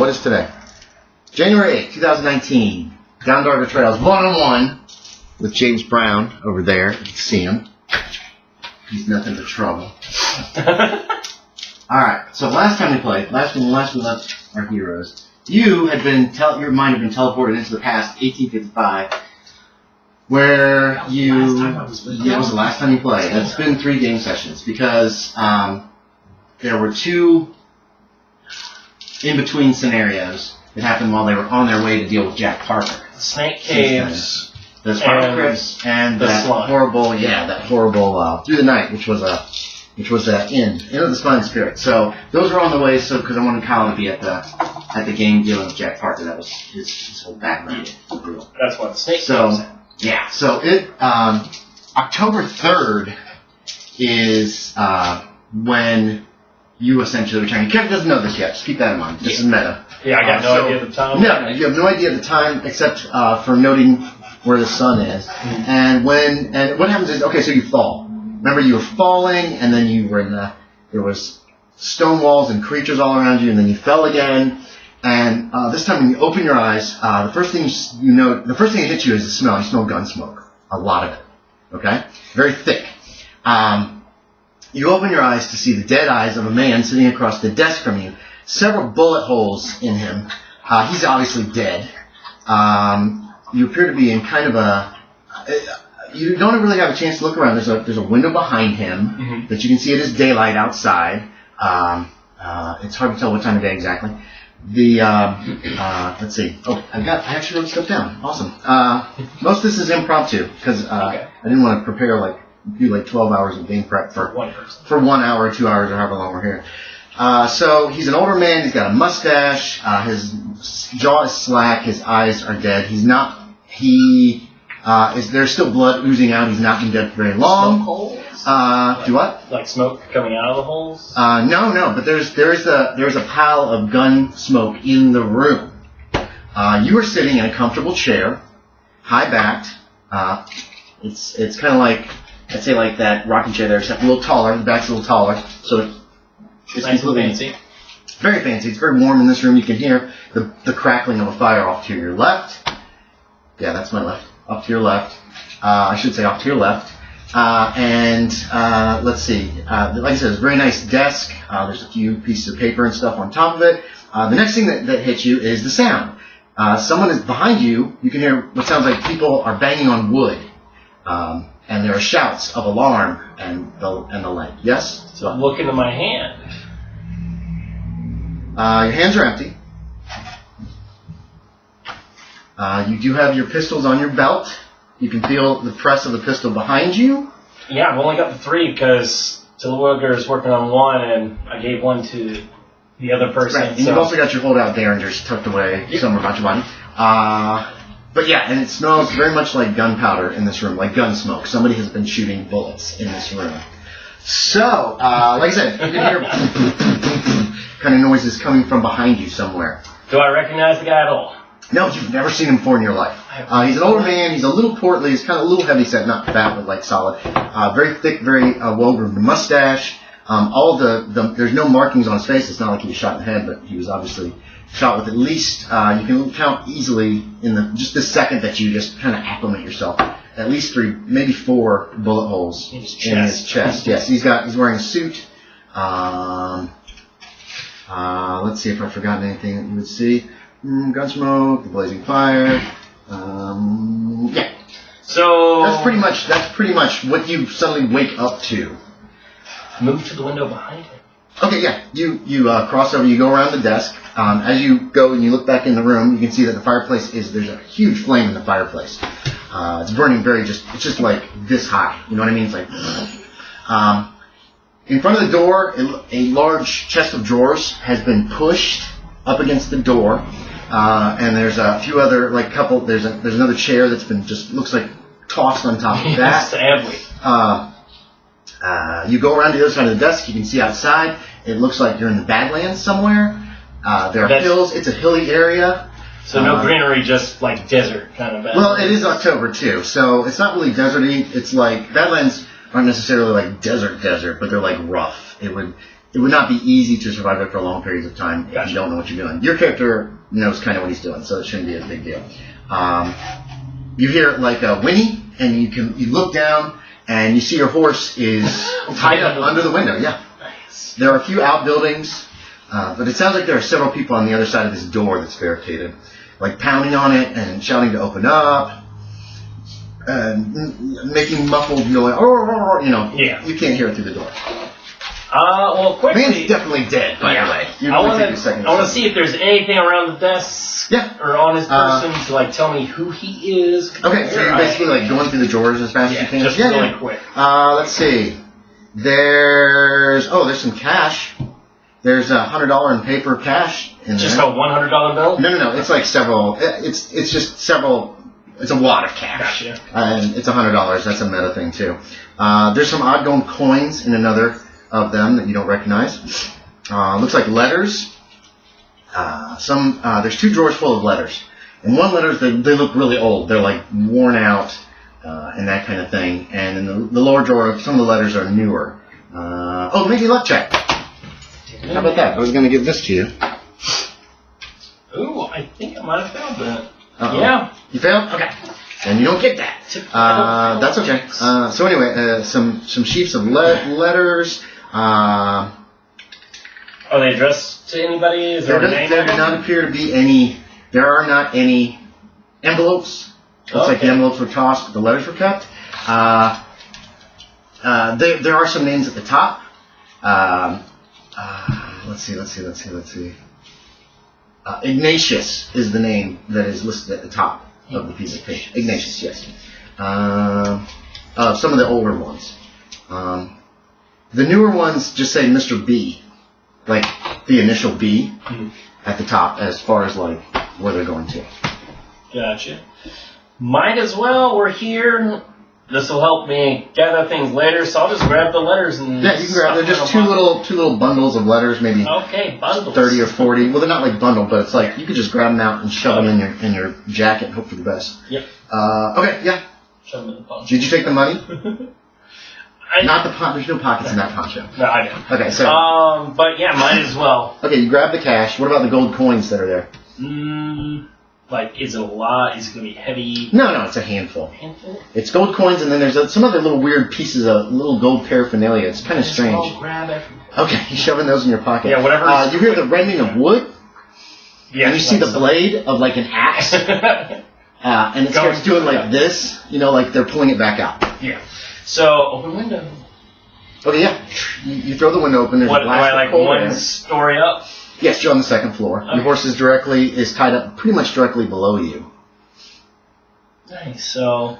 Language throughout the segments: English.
what is today? January 8th, 2019. Down Darker Trails, 1-on-1 with James Brown over there. You can see him. He's nothing but trouble. Alright, so last time we played, last we left our heroes, your mind had been teleported into the past, 1855, where it was the last time you played. It's been 3 game sessions, because there were 2 in-between scenarios that happened while they were on their way to deal with Jack Parker. Snake caves. The Spark Crypts and that horrible, Through the Night, which was that Inn of the Spine Spirit. So those were on the way, because I wanted Kyle to be at the game dealing with Jack Parker. That was his whole background. That's what the Snake caves. Yeah. So October 3rd is when you essentially return. Kevin doesn't know this yet. Just keep that in mind. This is meta. Yeah, I got no idea of the time. No, you have no idea of the time except for noting where the sun is. And what happens is, okay, so you fall. Remember, you were falling, and then you were there was stone walls and creatures all around you, and then you fell again. And this time, when you open your eyes, the first thing that hits you is the smell. You smell gun smoke, a lot of it. Okay, very thick. You open your eyes to see the dead eyes of a man sitting across the desk from you. Several bullet holes in him. He's obviously dead. You appear to be in kind of you don't really have a chance to look around. There's a window behind him that you can see it as daylight outside. It's hard to tell what time of day exactly. Let's see. Oh, I actually wrote stuff down. Awesome. Most of this is impromptu because I didn't want to prepare do 12 hours of game prep for 1 person. For 1 hour, 2 hours, or however long we're here. So he's an older man. He's got a mustache. His jaw is slack. His eyes are dead. There's still blood oozing out. He's not been dead for very long. Smoke holes? Do what? Like smoke coming out of the holes? No. But there's a pile of gun smoke in the room. You are sitting in a comfortable chair, high backed. It's kind of like, I'd say like that rocking chair there, except a little taller. The back's a little taller, so it's nice and fancy. Very fancy. It's very warm in this room. You can hear the crackling of a fire off to your left. Yeah, that's my left. Up to your left. I should say off to your left. Let's see. Like I said, it's a very nice desk. There's a few pieces of paper and stuff on top of it. The next thing that hits you is the sound. Someone is behind you. You can hear what sounds like people are banging on wood. And there are shouts of alarm and the like. Yes? So I'm looking at my hand. Your hands are empty. You do have your pistols on your belt. You can feel the press of the pistol behind you. Yeah, I've only got the 3 because Tilwilger is working on 1 and I gave 1 to the other person. Right. And you've also got your holdout derringers tucked away somewhere about your body. But yeah, and it smells very much like gunpowder in this room, like gun smoke. Somebody has been shooting bullets in this room. So, like I said, you can hear kind of noises coming from behind you somewhere. Do I recognize the guy at all? No, you've never seen him before in your life. He's an older man. He's a little portly. He's kind of a little heavy set, not fat, but like solid. Very thick, very well-groomed mustache. There's no markings on his face. It's not like he was shot in the head, but he was obviously shot with at least, you can count easily in just the second that you just kind of acclimate yourself, at least 3, maybe 4 bullet holes in his chest. Yes, he's wearing a suit. Let's see if I've forgotten anything that you would see. Gunsmoke, the blazing fire. Yeah. So that's pretty much what you suddenly wake up to. Move to the window behind him. Okay, yeah. You cross over. You go around the desk. As you go and you look back in the room, you can see that the fireplace there's a huge flame in the fireplace. It's burning it's just like this high. You know what I mean? It's like. In front of the door, a large chest of drawers has been pushed up against the door. And there's a few other, there's another chair that's been looks like tossed on top of that. Sadly. You go around to the other side of the desk, you can see outside, it looks like you're in the Badlands somewhere. There are hills, it's a hilly area. So no greenery, just like desert kind of Badlands. Well, it is October too, so it's not really deserty. It's like, Badlands aren't necessarily like desert, but they're like rough. it would not be easy to survive there for long periods of time if you don't know what you're doing. Your character knows kind of what he's doing, so it shouldn't be a big deal. You hear like a whinny, and you look down, and you see your horse is tied up under the window. Yeah. Nice. There are a few outbuildings, but it sounds like there are several people on the other side of this door that's barricaded, like pounding on it and shouting to open up. Making muffled noise, Yeah. You can't hear it through the door. Well, quickly. Man's definitely dead, by the way. I want to see if there's anything around the desk or on his person to like tell me who he is. Okay, so you're basically like going through the drawers as fast as you can. Just really quick. Let's see. There's some cash. There's $100 in paper cash in there. Just a $100 bill? No. It's like several. It's just several. It's a wad of cash. Gotcha. And it's $100. That's a meta thing, too. There's some odd gold coins in another of them that you don't recognize. Looks like letters. There's 2 drawers full of letters. And one letters, they look really old. They're like worn out and that kind of thing. And in the lower drawer, some of the letters are newer. Maybe luck check. How about that? I was going to give this to you. Ooh, I think I might have found that. Uh-oh. Yeah. You failed? Okay. And you don't get that. That's okay. So anyway, some sheets of letters. Are they addressed to anybody? Is there a name? There do not appear to be any. There are not any envelopes. Looks like the envelopes were tossed, but the letters were kept. There are some names at the top. Let's see. Ignatius is the name that is listed at the top of the piece of paper. Ignatius, yes. Some of the older ones. The newer ones just say Mr. B, like the initial B at the top, as far as like where they're going to. Gotcha. Might as well. We're here. This will help me gather things later, so I'll just grab the letters and. Yeah, you can grab. They're just two little bundles of letters, maybe. Okay, bundles. 30 or 40. Well, they're not like bundled, but it's like you could just grab them out and shove them in your jacket and hope for the best. Yep. Okay, yeah. Shove them in the poncho. Did you take the money? Not the poncho. There's no pockets in that poncho. No, I didn't. Okay, so. But yeah, might as well. Okay, you grab the cash. What about the gold coins that are there? Like, is it a lot? Is it going to be heavy? No, it's a handful. Handful? It's gold coins, and then there's some other little weird pieces of little gold paraphernalia. It's kind of strange. I'll grab it. Okay, you're shoving those in your pocket. Yeah, whatever. You hear the rending of wood, and you see the blade of like an axe, and it starts doing like this, like they're pulling it back out. Yeah. So, open window. Okay, yeah. You throw the window open. There's a blast am I like one story up? Yes, you're on the second floor. Okay. Your horse is tied up pretty much directly below you. Nice. So,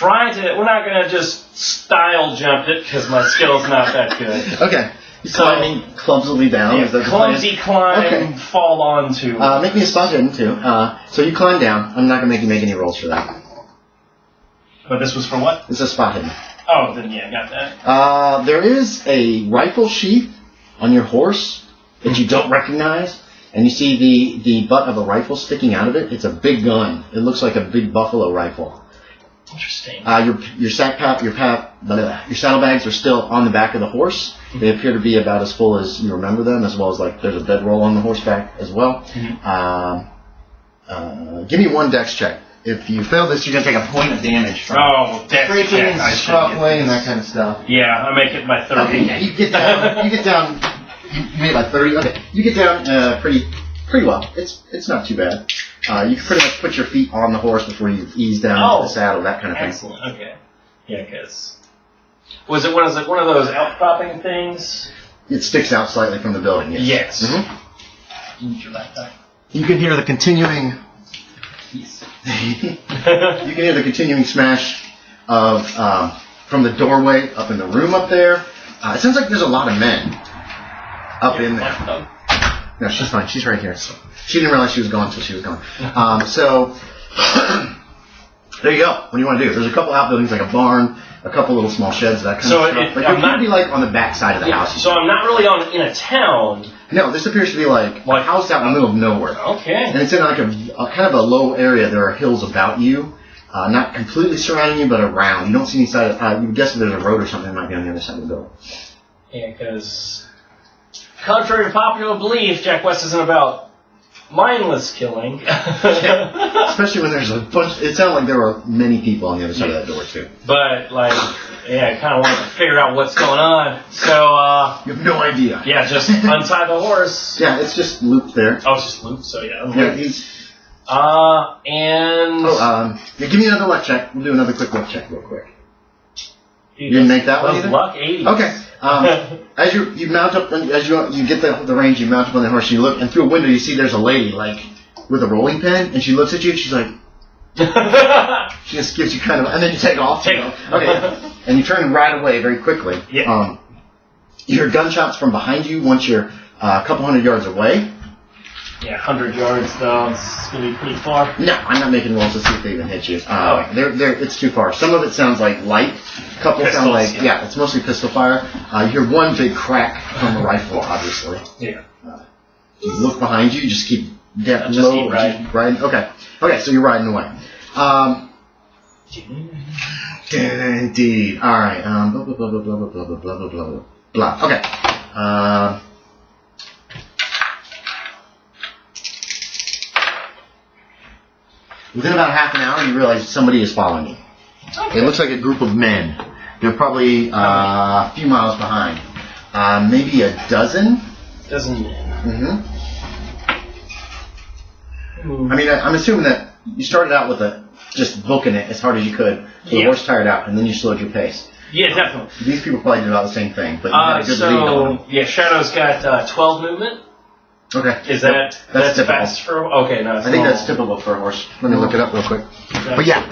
we're not going to just style jump it because my skill's not that good. Okay. You're climbing clumsily down. Yeah, clumsy climb, fall onto. Make me a spot hidden too. So you climb down. I'm not going to make you make any rolls for that. But this was for what? It's a spot hidden. Oh, then yeah, got that. There is a rifle sheath on your horse that you don't recognize, and you see the butt of a rifle sticking out of it. It's a big gun. It looks like a big buffalo rifle. Interesting. Your saddlebags are still on the back of the horse. They appear to be about as full as you remember them, as well as like there's a bedroll on the horseback as well. Give me one dex check. If you fail this, you're going to take a point of damage from dex check. Scuffling and that kind of stuff. Yeah, I make it by 30. Okay, yeah, you get down. You made it by 30. Okay, you get down pretty well. It's not too bad. You can pretty much put your feet on the horse before you ease down into the saddle, that kind of thing. Excellent. Okay. Yeah, because was it one of those outcropping things? It sticks out slightly from the building. Yes. Mm-hmm. Your backpack. You can hear the continuing. You can hear the continuing smash of from the doorway up in the room up there. It sounds like there's a lot of men up in there. No, she's fine. She's right here. So she didn't realize she was gone until she was gone. So there you go. What do you want to do? There's a couple outbuildings, like a barn, a couple little small sheds, that kind of stuff. But you're going to be like on the back side of the house. So I'm not really in a town. No, this appears to be like a house out in the middle of nowhere. Okay. And it's in like a kind of a low area. There are hills about you, not completely surrounding you, but around. You don't see any side. You would guess if there's a road or something that might be on the other side of the building. Yeah, because contrary to popular belief, Jack West isn't about mindless killing. Yeah. Especially when there's a bunch. It sounded like there were many people on the other side of that door too. But I kind of wanted to figure out what's going on. So you have no idea. Yeah, just untie the horse. Yeah, it's just looped there. Oh, it's just looped. So yeah. Yeah, he's. And. Give me another luck check. We'll do another quick luck check real quick. You didn't make that one either? Luck 80. Okay. As you mount up, as you get the range, you mount up on the horse, you look, and through a window you see there's a lady, with a rolling pin, and she looks at you, and she's like... she just gives you kind of... And then you take off. Okay. And you turn right away very quickly. Yeah. You hear gunshots from behind you once you're a couple hundred yards away. Yeah, 100 yards, though. It's going to be pretty far. No, I'm not making rolls to see if they even hit you. It's too far. Some of it sounds like light. A couple sound like, it's mostly pistol fire. You hear one big crack from a rifle, obviously. Yeah. You look behind you, you just keep Just low. keep riding. Okay, so you're riding away. Indeed. All right. Blah, blah, blah, blah, blah, blah, blah, blah, blah, blah, blah. Okay. Within about half an hour, you realize somebody is following you. Okay. It looks like a group of men. They're probably a few miles behind. Maybe a dozen? Dozen men. Mm-hmm. I mean, I'm assuming that you started out with just booking it as hard as you could, so the horse tired out, and then you slowed your pace. Yeah, definitely. These people probably did about the same thing, but you got a good lead on them. Yeah, Shadow's got 12 movement. Okay. Is that's fast for? Okay, no. I think that's typical for a horse. Let me look it up real quick. Okay. But yeah,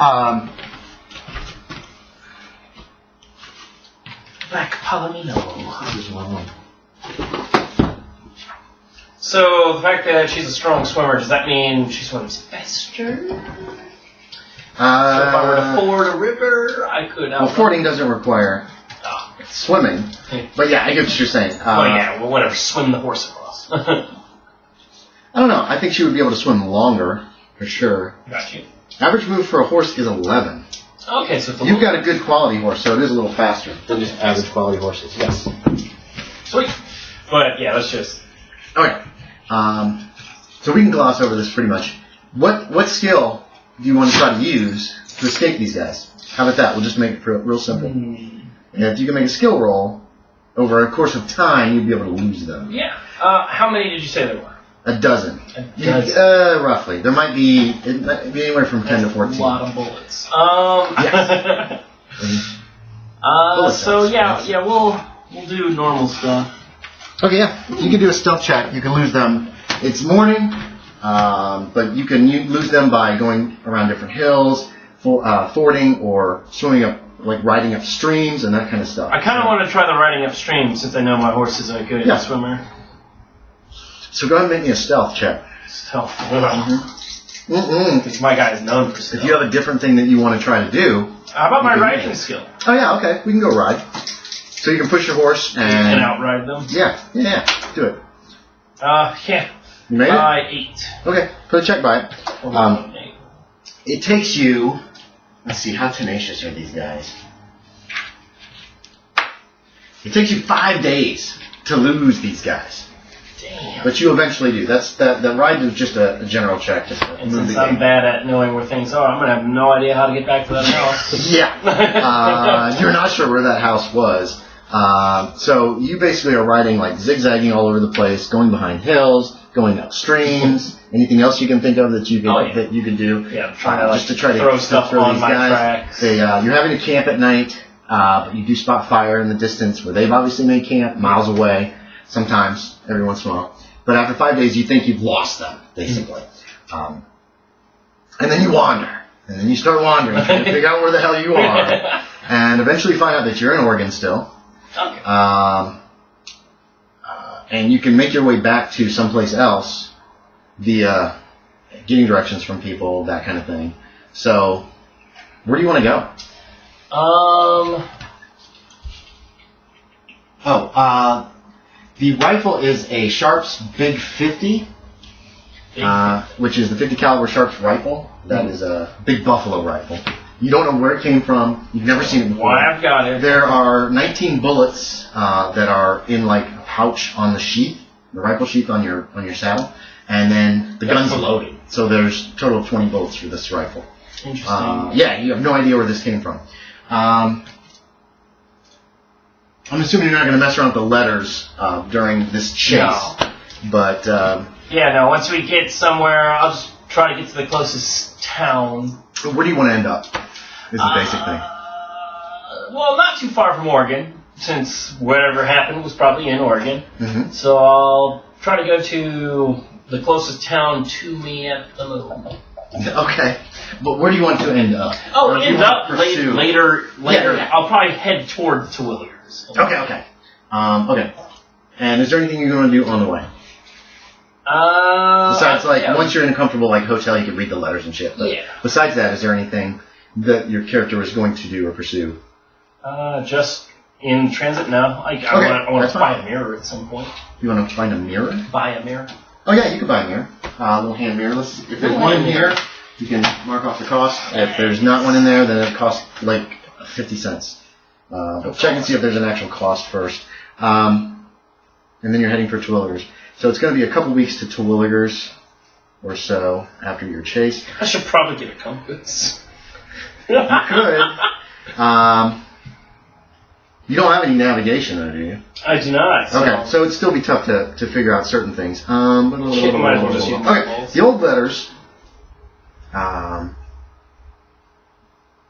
Black Palomino. So the fact that she's a strong swimmer, does that mean she swims faster? So if I were to ford a river, I could. Well, fording doesn't require swimming. But yeah, I get what you're saying. Whatever. Swim the horse across. I don't know. I think she would be able to swim longer, for sure. Got you. Average move for a horse is 11. Okay, so you've got a good quality horse, so it is a little faster than just average quality horses. Yes. Sweet. But yeah, let's just. Okay. So we can gloss over this pretty much. What skill do you want to try to use to escape these guys? How about that? We'll just make it real simple. And if you can make a skill roll over a course of time, you'd be able to lose them. Yeah. How many did you say there were? A dozen. Roughly. It might be anywhere from 10 to 14. A lot of bullets. Yes. We'll do normal stuff. Okay, yeah. You can do a stealth check. You can lose them. It's morning, but you can lose them by going around different hills, fording, or swimming up, riding up streams and that kind of stuff. I kind of want to try the riding upstream since I know my horse is a good swimmer. So go ahead and make me a stealth check. Stealth. Because my guy is known for stealth. If you have a different thing that you want to try to do. How about my riding skill? Oh yeah, okay. We can go ride. So you can push your horse and outride them? Yeah. Do it. Yeah. You made it? 8. Okay, put a check by it. It takes you... Let's see, how tenacious are these guys? It takes you 5 days to lose these guys. Damn. But you eventually do. The ride is just a general check. And since I'm bad at knowing where things are, I'm going to have no idea how to get back to that house. Yeah. You're not sure where that house was. So you basically are riding zigzagging all over the place, going behind hills, going up streams. Anything else you can think of that you can do? Yeah, just to try to throw stuff throw on these my guys. tracks. You're having to camp at night, but you do spot fire in the distance where they've obviously made camp miles away. Sometimes, every once in a while. But after 5 days, you think you've lost them, basically. And then you wander. And then you start wandering, trying to figure out where the hell you are. And eventually you find out that you're in Oregon still. Okay. And you can make your way back to someplace else via getting directions from people, that kind of thing. So, where do you want to go? The rifle is a Sharps Big 50, which is the 50 caliber Sharps rifle. That is a big buffalo rifle. You don't know where it came from. You've never seen it before. Well, I've got it. There are 19 bullets that are in pouch on the sheath, the rifle sheath on your saddle, and then the gun's loaded. So there's a total of 20 bullets for this rifle. Interesting. Yeah, you have no idea where this came from. I'm assuming you're not going to mess around with the letters during this chase. No. But no. Once we get somewhere, I'll just try to get to the closest town. where do you want to end up? Is the basic thing. Well, not too far from Oregon, since whatever happened was probably in Oregon. Mm-hmm. So I'll try to go to the closest town to me at the moment. Okay, but where do you want to end up? Oh, Or do you end want up to pursue- later. Yeah. I'll probably head toward Terwilligers. Okay. Okay. And is there anything you're going to do on the way? Besides, once you're in a comfortable hotel, you can read the letters and shit. But besides that, is there anything that your character is going to do or pursue? Just in transit now. I want to buy a mirror at some point. You want to find a mirror? Buy a mirror. Oh yeah, you can buy a mirror. A little hand mirror. If there's one in here, you can mark off the cost. If there's not one in there, then it costs 50 cents. But check and see if there's an actual cost first. And then you're heading for Terwilligers. So it's going to be a couple weeks to Terwilligers or so after your chase. I should probably get a compass. You could. You don't have any navigation though, do you? I do not. Okay, so it'd still be tough to figure out certain things. Shit, might as well just use my Okay, balls. the old letters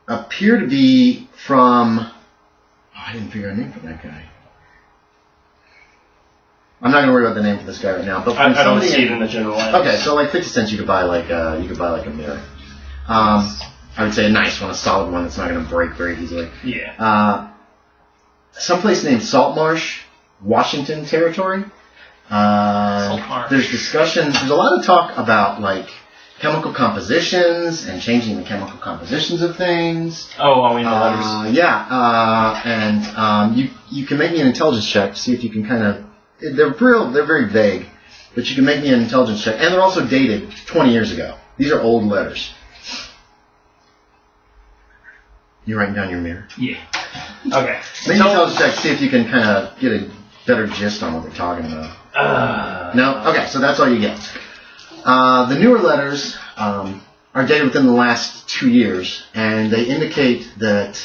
appear to be from... Oh, I didn't figure out a name for that guy. I'm not going to worry about the name for this guy right now. But I don't see it in the general items. Okay, so 50 cents you could buy a mirror. I would say a nice one, a solid one that's not going to break very easily. Yeah. Someplace named Saltmarsh, Washington Territory. Saltmarsh. There's discussion. There's a lot of talk about chemical compositions and changing the chemical compositions of things. Oh, in the letters. And you can make me an intelligence check to see if you can kind of. They're very vague, but you can make me an intelligence check, and they're also dated 20 years ago. These are old letters. You writing down your mirror? Yeah. Okay. Make me an intelligence check, see if you can kind of get a better gist on what they're talking about. No? Okay, so that's all you get. The newer letters are dated within the last 2 years, and they indicate that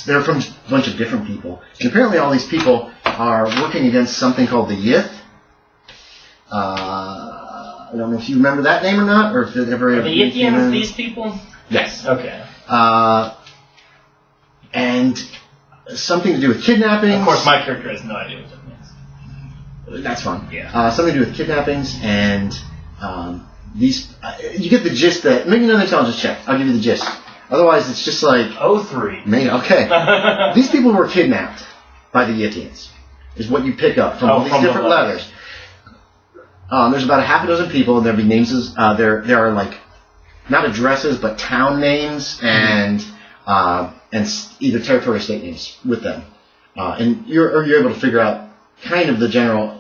they're from a bunch of different people. And apparently all these people are working against something called the Yith. I don't know if you remember that name or not, or if it ever... Are the Yithians these people? Yes. Okay. And something to do with kidnappings. Of course, my character has no idea what that means. That's fun. Yeah. Something to do with kidnappings and these. You get the gist that. Make another intelligence check. I'll give you the gist. Otherwise, it's just 03. Okay. These people were kidnapped by the Yithians. Is what you pick up from all these different letters. There's about a half a dozen people, and there'll be names. There are not addresses, but town names and either territory or state names with them. And you're able to figure out kind of the general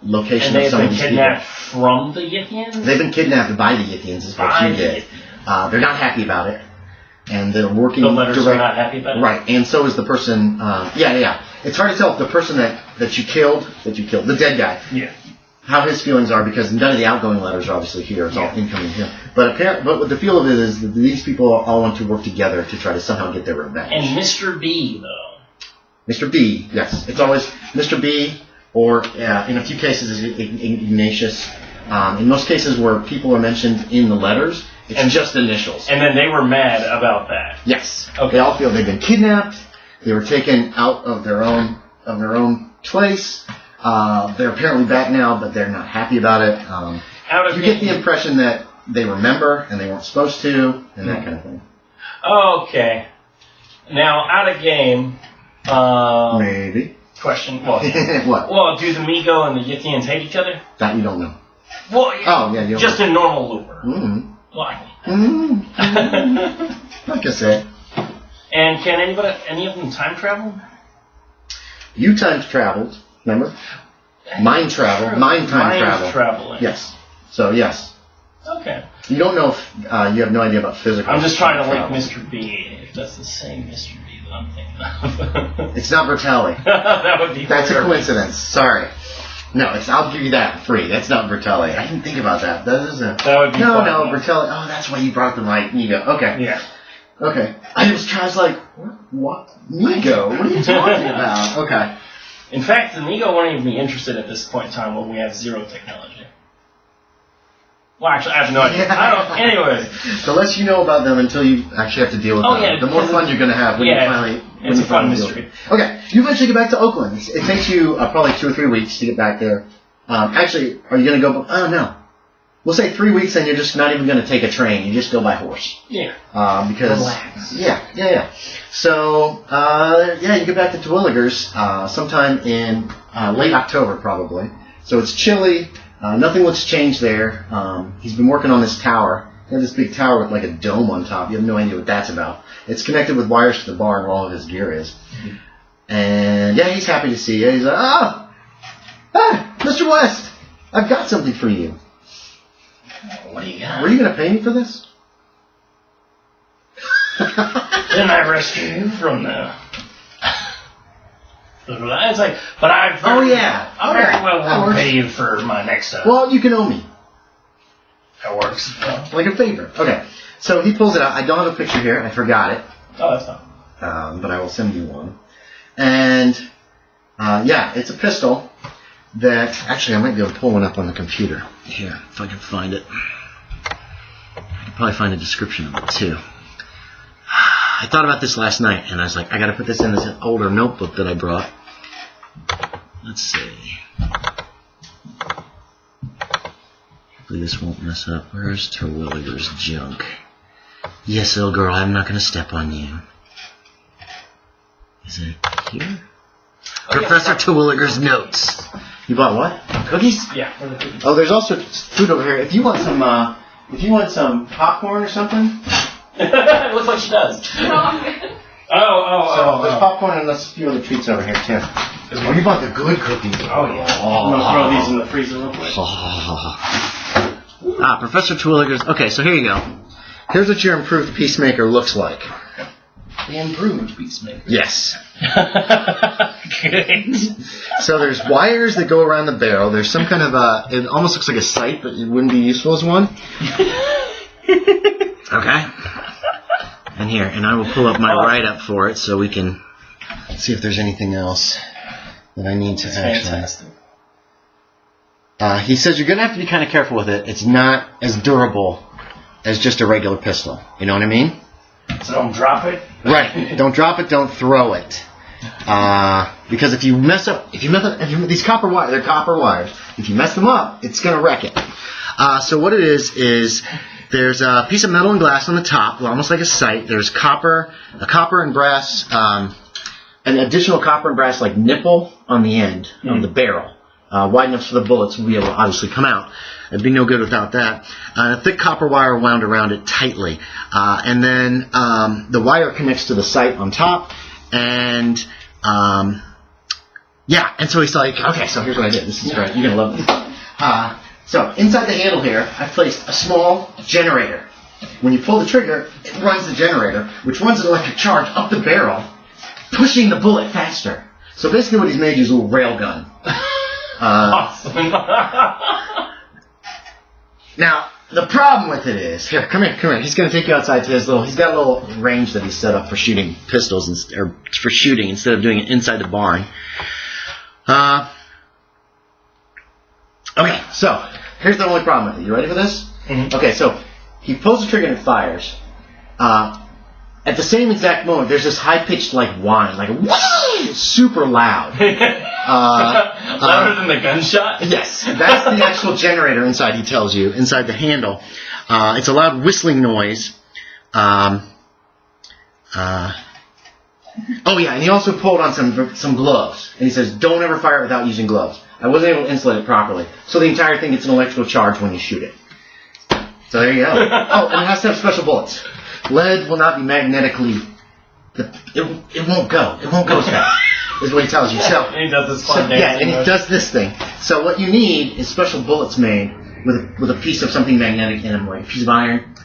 location of some of these people. And they've been kidnapped from the Yithians? They've been kidnapped by the Yithians, is what you did. They're not happy about it. And they're working... The letters are not happy about it? Right, and so is the person... Yeah. It's hard to tell if the person that you killed, the dead guy, how his feelings are, because none of the outgoing letters are obviously here. It's all incoming here. But what the feel of it is that these people all want to work together to try to somehow get their revenge. And Mr. B, though. Mr. B, yes. It's always Mr. B, or in a few cases, Ignatius. In most cases where people are mentioned in the letters, it's just initials. And then they were mad about that. Yes. Okay. They all feel they've been kidnapped. They were taken out of their own place. They're apparently back now, but they're not happy about it. You get the impression that they remember and they weren't supposed to, and that kind of thing. Okay. Now, out of game. Maybe. Question. Well, what? Well, do the Migo and the Yithians hate each other? That you don't know. Well, you don't just know. in normal looper. Mm-hmm. Why? Like I said. And can any of them time travel? You time traveled, remember? Mind travel. Mind time travel. Traveling. Yes. So, yes. Okay. You don't know if... you have no idea about physical... I'm just trying to link travel. Mr. B, if that's the same Mr. B, though. that I'm thinking of. It's not Bertelli. That would be That's a hilarious. coincidence. Sorry. No, I'll give you that free. That's not Bertelli. I didn't think about that. That is a... That would be No, fun. no, Bertelli. Oh, that's why you brought the mic. Nigo. Okay. Yeah. Okay. I was like, what? Nigo? What are you talking about? Okay. In fact, the Nego won't even be interested at this point in time when we have zero technology. Well, actually, I have no idea. I don't. Anyway. The less you know about them until you actually have to deal with them, Yeah, the more fun you're going to have when you finally... It's a fun mystery. Okay, you eventually get back to Oakland. It takes you probably 2 or 3 weeks to get back there. Actually, are you going to go... Oh, no. We'll say 3 weeks and you're just not even going to take a train. You just go by horse. Yeah. Because... Relax. Yeah. So, you get back to Terwilliger's sometime in late October, probably. So it's chilly. Nothing looks changed there. He's been working on this tower. They have this big tower with like a dome on top. You have no idea what that's about. It's connected with wires to the barn where all of his gear is. Mm-hmm. And yeah, he's happy to see you. He's like, Mr. West, I've got something for you. What do you got? Were you going to pay me for this? Didn't I rescue you from the... It's like, but I very well will pay you for my next stuff. Well, you can owe me. That works. Like a favor. Okay. So he pulls it out. I don't have a picture here. I forgot it. Oh, that's fine. But I will send you one. And, it's a pistol that... Actually, I might be able to pull one up on the computer. Here, if I can find it. I can probably find a description of it, too. I thought about this last night, and I was like, I gotta put this in this older notebook that I brought. Let's see. Hopefully this won't mess up. Where's Terwilliger's junk? Yes, little girl, I'm not gonna step on you. Is it here? Professor Terwilliger's notes. You bought what? Cookies? Yeah. For the cookies. Oh, there's also food over here. If you want some popcorn or something. It looks like she does. No, I'm good. There's popcorn and there's a few other treats over here too. Oh, you bought the good cookies. Oh yeah. I'm gonna throw these in the freezer real quick. Professor Terwilliger's. Okay, so here you go. Here's what your improved peacemaker looks like. The improved peacemaker. Yes. Great. So there's wires that go around the barrel. There's some kind of it almost looks like a sight, but it wouldn't be useful as one. Okay. And here, and I will pull up my write-up for it so we can see if there's anything else that I need to actually... Fantastic. He says you're going to have to be kind of careful with it. It's not as durable as just a regular pistol. You know what I mean? So don't drop it? Right. Don't drop it, don't throw it. Because if you mess up, these copper wires, they're copper wires. If you mess them up, it's going to wreck it. So what it is there's a piece of metal and glass on the top, almost like a sight. There's a copper and brass, an additional copper and brass like nipple on the end of the barrel, wide enough so the bullets will be able to obviously come out. It'd be no good without that. A thick copper wire wound around it tightly, and then the wire connects to the sight on top, and and so he's like, okay, so here's what I did. This is great. You're gonna love this. So inside the handle here, I placed a small generator. When you pull the trigger, it runs the generator, which runs an electric charge up the barrel, pushing the bullet faster. So basically what he's made is a little rail gun. Awesome. Now, the problem with it is, here, come here. He's going to take you outside to his he's got a little range that he's set up for shooting pistols, or for shooting instead of doing it inside the barn. Okay, so, here's the only problem with it. You ready for this? Mm-hmm. Okay, so, he pulls the trigger and it fires. At the same exact moment, there's this high-pitched, whine, super loud. Louder than the gunshot? Yes, that's the actual generator inside, he tells you, inside the handle. It's a loud whistling noise. And he also pulled on some gloves. And he says, don't ever fire it without using gloves. I wasn't able to insulate it properly. So the entire thing gets an electrical charge when you shoot it. So there you go. Oh, and it has to have special bullets. Lead will not be magnetically... It won't go. It won't go as fast, is what he tells you. So, and he does this fun and he does this thing. So what you need is special bullets made with a piece of something magnetic in them, like a piece of iron,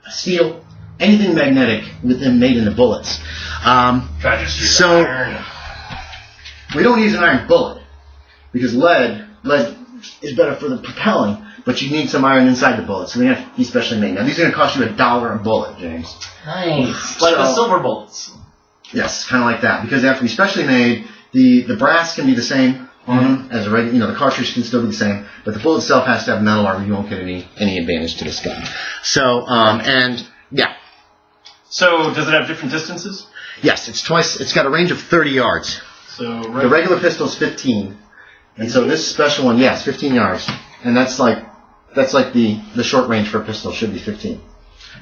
steel, anything magnetic with them made into bullets. So we don't use an iron bullet because lead is better for the propelling, but you need some iron inside the bullet, so they have to be specially made. Now these are going to cost you $1 a bullet, James. Nice, like the silver bullets. Yes, kind of like that, because they have to be specially made. The brass can be the same on them as a regular. The cartridge can still be the same, but the bullet itself has to have metal, or you won't get any advantage to this gun. So and yeah. So does it have different distances? Yes, it's twice. It's got a range of 30 yards. So the regular pistol is 15, and so this special one, yes, 15 yards, and that's like the short range for a pistol should be 15.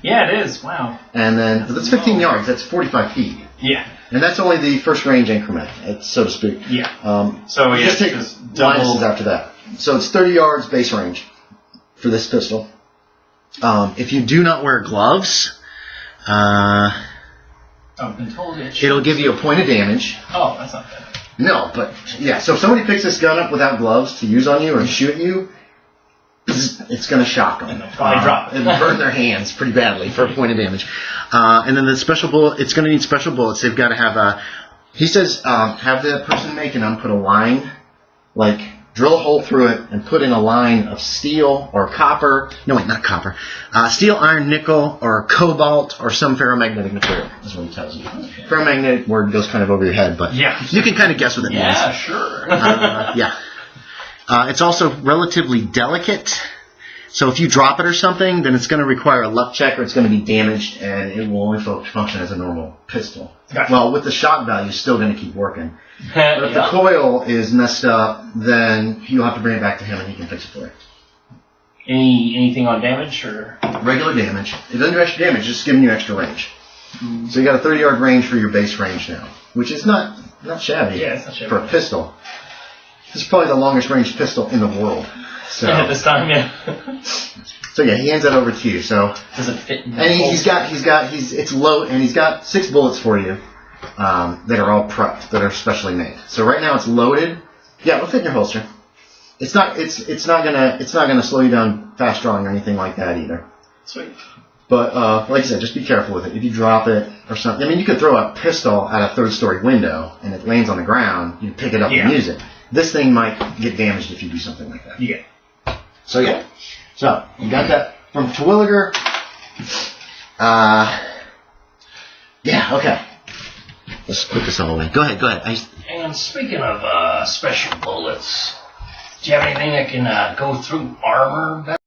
Yeah, it is. Wow. And then that's 15 yards. That's 45 feet. Yeah. And that's only the first range increment, so to speak. Yeah. So yeah, just take minuses after that. So it's 30 yards base range for this pistol. If you do not wear gloves, I've been told it'll give you a point of damage. Oh, that's not bad. No, but yeah. So if somebody picks this gun up without gloves to use on you or shoot you, it's going to shock them. And they'll probably drop it. It'll burn their hands pretty badly for a point of damage. And then the special bullet, it's going to need special bullets. They've got to have he says, have the person making them put a line, like drill a hole through it and put in a line of steel or copper. No, wait, not copper. Steel, iron, nickel, or cobalt, or some ferromagnetic material, is what he tells you. Okay. Ferromagnetic word goes kind of over your head, but you can kind of guess what it means. Yeah, sure. Yeah. It's also relatively delicate, so if you drop it or something, then it's going to require a luck check or it's going to be damaged, and it will only function as a normal pistol. Gotcha. Well, with the shock value, it's still going to keep working. But if the coil is messed up, then you'll have to bring it back to him and he can fix it for you. Anything on damage or? Regular damage. It doesn't do extra damage, it's just giving you extra range. So you got a 30-yard range for your base range now, which is not shabby, it's not shabby for a pistol. This is probably the longest range pistol in the world. So at this time, yeah. So yeah, he hands that over to you. So does it fit? And it's low, and he's got 6 bullets for you that are all prepped, that are specially made. So right now it's loaded. Yeah, it'll fit in your holster. It's not gonna slow you down fast drawing or anything like that either. Sweet. But like I said, just be careful with it. If you drop it or something, I mean, you could throw a pistol at a 3rd-story window and it lands on the ground. You pick it up and use it. This thing might get damaged if you do something like that. Yeah. So yeah. So you got that from Terwilliger. Yeah. Okay. Let's put this all away. Go ahead. And speaking of special bullets, do you have anything that can go through armor?